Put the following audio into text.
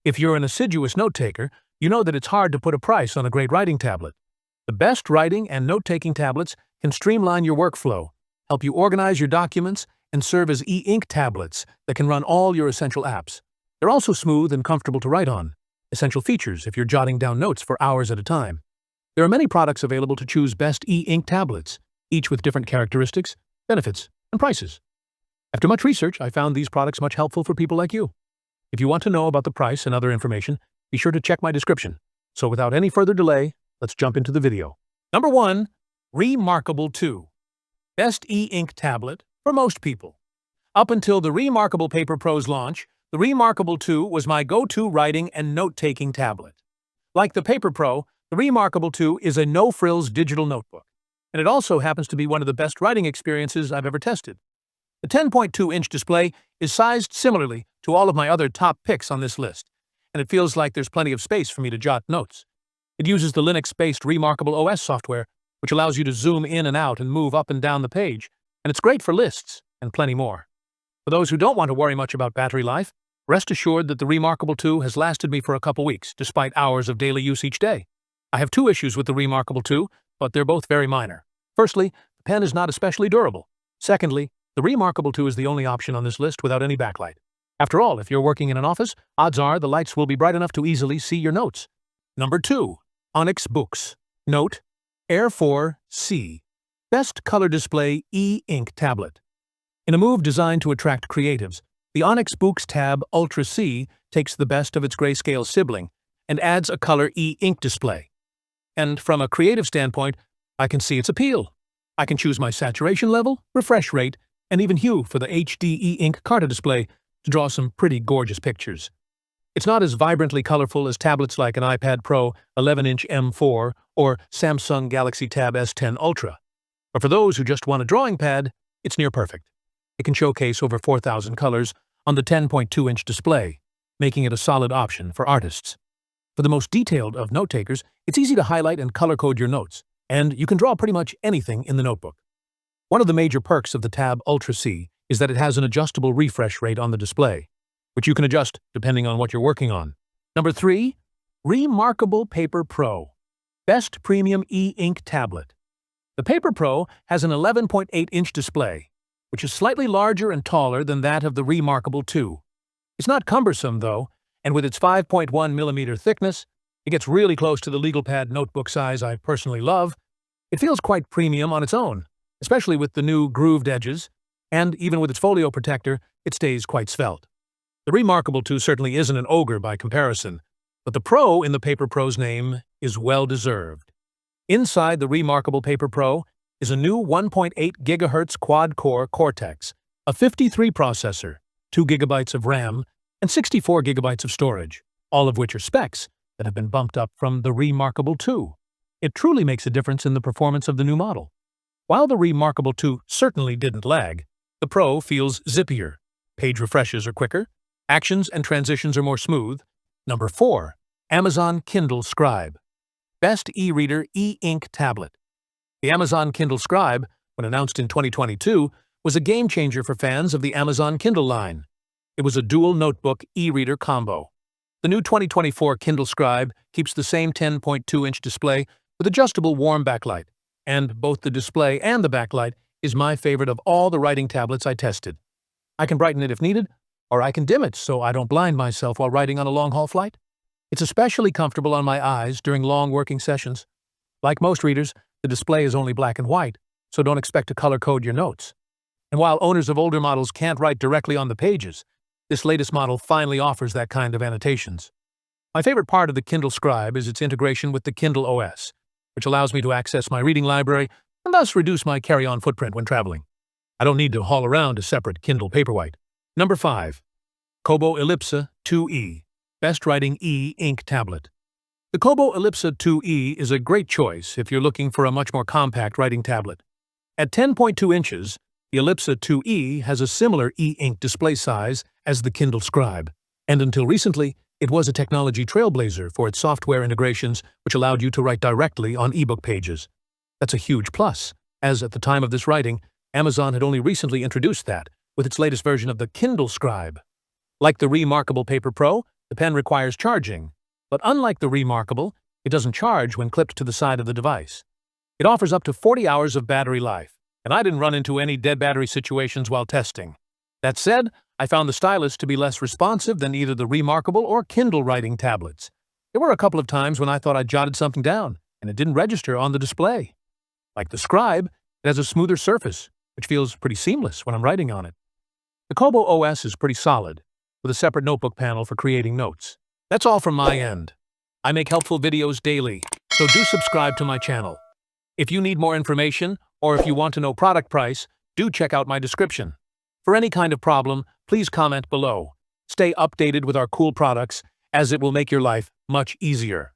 If you're an assiduous note-taker, you know that it's hard to put a price on a great writing tablet. The best writing and note-taking tablets can streamline your workflow, help you organize your documents, and serve as e-ink tablets that can run all your essential apps. They're also smooth and comfortable to write on, essential features if you're jotting down notes for hours at a time. There are many products available to choose best e-ink tablets, each with different characteristics, benefits, and prices. After much research, I found these products much helpful for people like you. If you want to know about the price and other information, be sure to check my description. So without any further delay, let's jump into the video. Number 1. Remarkable 2. Best e-ink tablet for most people. Up until the Remarkable Paper Pro's launch, the Remarkable 2 was my go-to writing and note-taking tablet. Like the Paper Pro, the Remarkable 2 is a no-frills digital notebook, and it also happens to be one of the best writing experiences I've ever tested. The 10.2-inch display is sized similarly to all of my other top picks on this list, and it feels like there's plenty of space for me to jot notes. It uses the Linux-based Remarkable OS software, which allows you to zoom in and out and move up and down the page, and it's great for lists and plenty more. For those who don't want to worry much about battery life, rest assured that the Remarkable 2 has lasted me for a couple weeks, despite hours of daily use each day. I have 2 issues with the Remarkable 2, but they're both very minor. Firstly, the pen is not especially durable. Secondly, the Remarkable 2 is the only option on this list without any backlight. After all, if you're working in an office, odds are the lights will be bright enough to easily see your notes. Number 2. Onyx Books. Note: Air 4C. Best color display e-ink tablet. In a move designed to attract creatives, the Onyx Books Tab Ultra C takes the best of its grayscale sibling and adds a color e-ink display. And from a creative standpoint, I can see its appeal. I can choose my saturation level, refresh rate, and even hue for the HD e-ink Carta display to draw some pretty gorgeous pictures. It's not as vibrantly colorful as tablets like an iPad Pro 11-inch M4 or Samsung Galaxy Tab S10 Ultra. But for those who just want a drawing pad, it's near perfect. It can showcase over 4,000 colors on the 10.2-inch display, making it a solid option for artists. For the most detailed of note-takers, it's easy to highlight and color-code your notes, and you can draw pretty much anything in the notebook. One of the major perks of the Tab Ultra C is that it has an adjustable refresh rate on the display, which you can adjust depending on what you're working on. Number 3. Remarkable Paper Pro. Best Premium E-Ink Tablet. The Paper Pro has an 11.8-inch display, which is slightly larger and taller than that of the Remarkable 2. It's not cumbersome, though, and with its 5.1mm thickness, it gets really close to the LegalPad notebook size I personally love. It feels quite premium on its own, especially with the new grooved edges, and even with its folio protector, it stays quite svelte. The Remarkable 2 certainly isn't an ogre by comparison, but the Pro in the Paper Pro's name is well-deserved. Inside the Remarkable Paper Pro is a new 1.8 GHz quad-core Cortex, a 53 processor, 2 GB of RAM, and 64 GB of storage, all of which are specs that have been bumped up from the Remarkable 2. It truly makes a difference in the performance of the new model. While the Remarkable 2 certainly didn't lag, the Pro feels zippier, page refreshes are quicker, actions and transitions are more smooth. Number 4. Amazon Kindle Scribe. Best e-reader e-ink tablet. The Amazon Kindle Scribe, when announced in 2022, was a game-changer for fans of the Amazon Kindle line. It was a dual notebook e-reader combo. The new 2024 Kindle Scribe keeps the same 10.2-inch display with adjustable warm backlight, and both the display and the backlight is my favorite of all the writing tablets I tested. I can brighten it if needed, or I can dim it so I don't blind myself while writing on a long-haul flight. It's especially comfortable on my eyes during long working sessions. Like most readers, the display is only black and white, so don't expect to color-code your notes. And while owners of older models can't write directly on the pages, this latest model finally offers that kind of annotations. My favorite part of the Kindle Scribe is its integration with the Kindle OS, which allows me to access my reading library and thus reduce my carry-on footprint when traveling. I don't need to haul around a separate Kindle Paperwhite. Number 5. Kobo Ellipsa 2E. Best Writing E-Ink Tablet. The Kobo Ellipsa 2E is a great choice if you're looking for a much more compact writing tablet. At 10.2 inches, the Ellipsa 2E has a similar e-ink display size as the Kindle Scribe, and until recently, it was a technology trailblazer for its software integrations which allowed you to write directly on ebook pages. That's a huge plus, as at the time of this writing, Amazon had only recently introduced that with its latest version of the Kindle Scribe. Like the Remarkable Paper Pro, The pen requires charging, but unlike the Remarkable, it doesn't charge when clipped to the side of the device. It offers up to 40 hours of battery life, and I didn't run into any dead battery situations while testing. That said, I found the stylus to be less responsive than either the Remarkable or Kindle writing tablets. There were a couple of times when I thought I jotted something down, and it didn't register on the display. Like the Scribe, it has a smoother surface, which feels pretty seamless when I'm writing on it. The Kobo OS is pretty solid, with a separate notebook panel for creating notes. That's all from my end. I make helpful videos daily, so do subscribe to my channel. If you need more information, or if you want to know product price, do check out my description. For any kind of problem, please comment below. Stay updated with our cool products, as it will make your life much easier.